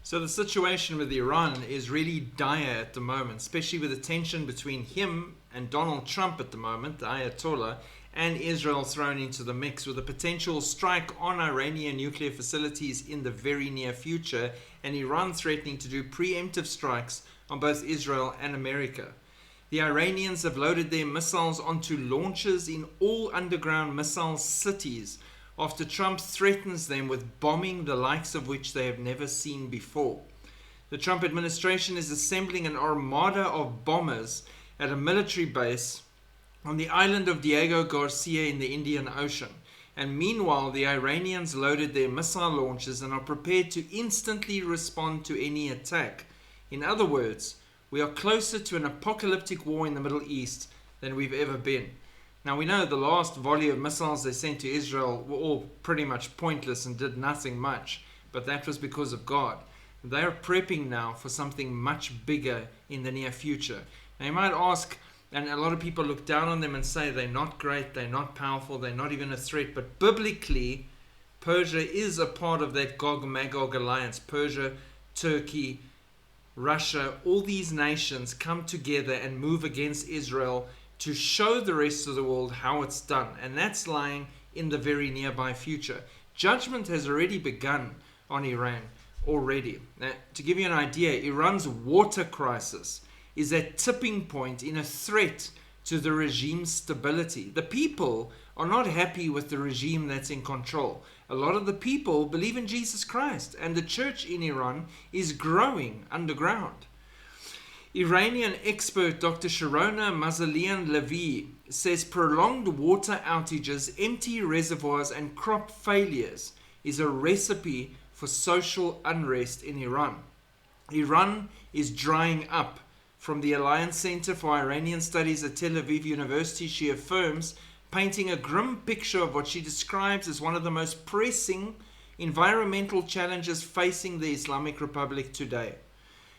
So the situation with Iran is really dire at the moment, especially with the tension between him and Donald Trump at the moment, the Ayatollah, and Israel thrown into the mix, with a potential strike on Iranian nuclear facilities in the very near future, and Iran threatening to do preemptive strikes on both Israel and America. The Iranians have loaded their missiles onto launchers in all underground missile cities after Trump threatens them with bombing the likes of which they have never seen before. The Trump administration is assembling an armada of bombers at a military base on the island of Diego Garcia in the Indian Ocean. And meanwhile, the Iranians loaded their missile launchers and are prepared to instantly respond to any attack. In other words, we are closer to an apocalyptic war in the Middle East than we've ever been. Now, we know the last volley of missiles they sent to Israel were all pretty much pointless and did nothing much, but that was because of God. They are prepping now for something much bigger in the near future. Now, you might ask, and a lot of people look down on them and say they're not great, they're not powerful, they're not even a threat, but biblically, Persia is a part of that Gog-Magog alliance. Persia, Turkey, Russia, all these nations come together and move against Israel to show the rest of the world how it's done. And that's lying in the very nearby future. Judgment has already begun on Iran already. Now, to give you an idea, Iran's water crisis is at tipping point in a threat to the regime's stability. The people are not happy with the regime that's in control. A lot of the people believe in Jesus Christ, and the church in Iran is growing underground. Iranian expert Dr. Sharona Mazalian-Levy says prolonged water outages, empty reservoirs, and crop failures is a recipe for social unrest in Iran. Iran is drying up. From the Alliance Center for Iranian Studies at Tel Aviv University, she affirms, painting a grim picture of what she describes as one of the most pressing environmental challenges facing the Islamic Republic today.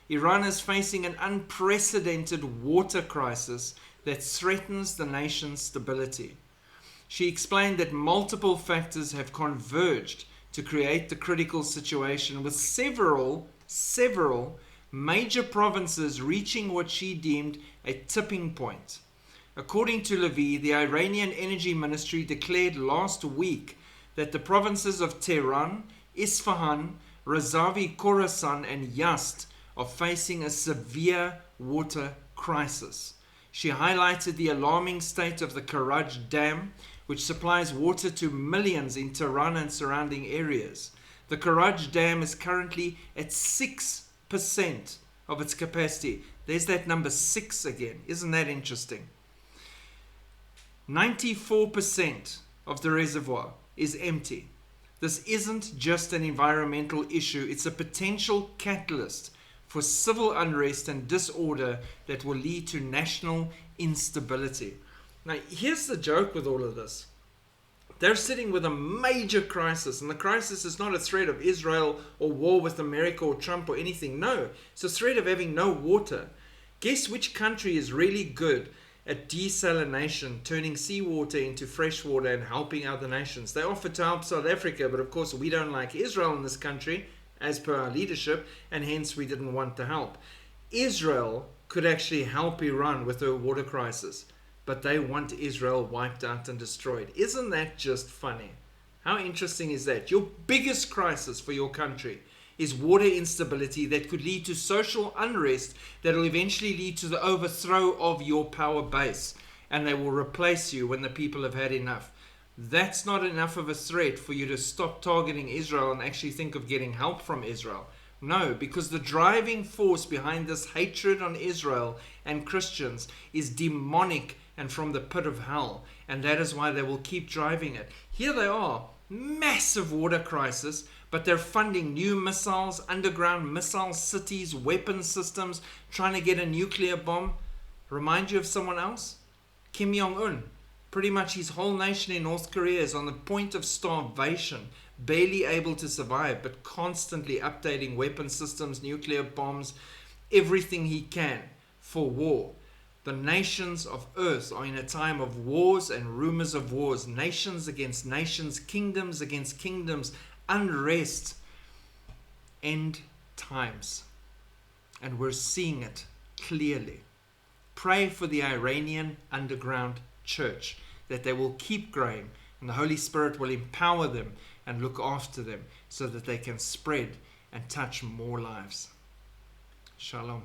Iran is facing an unprecedented water crisis that threatens the nation's stability. She explained that multiple factors have converged to create the critical situation, with several major provinces reaching what she deemed a tipping point. According to Levy, the Iranian Energy Ministry declared last week that the provinces of Tehran, Isfahan, Razavi, Khorasan, and Yazd are facing a severe water crisis. She highlighted the alarming state of the FIRNZAJJ Dam, which supplies water to millions in Tehran and surrounding areas. The FIRNZAJJ Dam is currently at 6% of its capacity. There's that number 6 again. Isn't that interesting? 94% of the reservoir is empty. This isn't just an environmental issue, it's a potential catalyst for civil unrest and disorder that will lead to national instability. Now, here's the joke with all of this. They're sitting with a major crisis, and the crisis is not a threat of Israel or war with America or Trump or anything. No, it's a threat of having no water. Guess which country is really good at desalination, turning seawater into fresh water and helping other nations? They offer to help South Africa, but of course we don't like Israel in this country, as per our leadership, and hence we didn't want to help. Israel could actually help Iran with their water crisis, but they want Israel wiped out and destroyed. Isn't that just funny? How interesting is that? Your biggest crisis for your country is water instability that could lead to social unrest that will eventually lead to the overthrow of your power base, and they will replace you when the people have had enough. That's not enough of a threat for you to stop targeting Israel and actually think of getting help from Israel. No, because the driving force behind this hatred on Israel and Christians is demonic and from the pit of hell, and that is why they will keep driving it. Here they are, massive water crisis, but they're funding new missiles, underground missile cities, weapon systems, trying to get a nuclear bomb. Remind you of someone else? Kim Jong-un. Pretty much his whole nation in North Korea is on the point of starvation, barely able to survive, but constantly updating weapon systems, nuclear bombs, everything he can for war. The nations of earth are in a time of wars and rumors of wars, nations against nations, kingdoms against kingdoms, unrest. End times. And we're seeing it clearly. Pray for the Iranian underground church, that they will keep growing and the Holy Spirit will empower them and look after them so that they can spread and touch more lives. Shalom.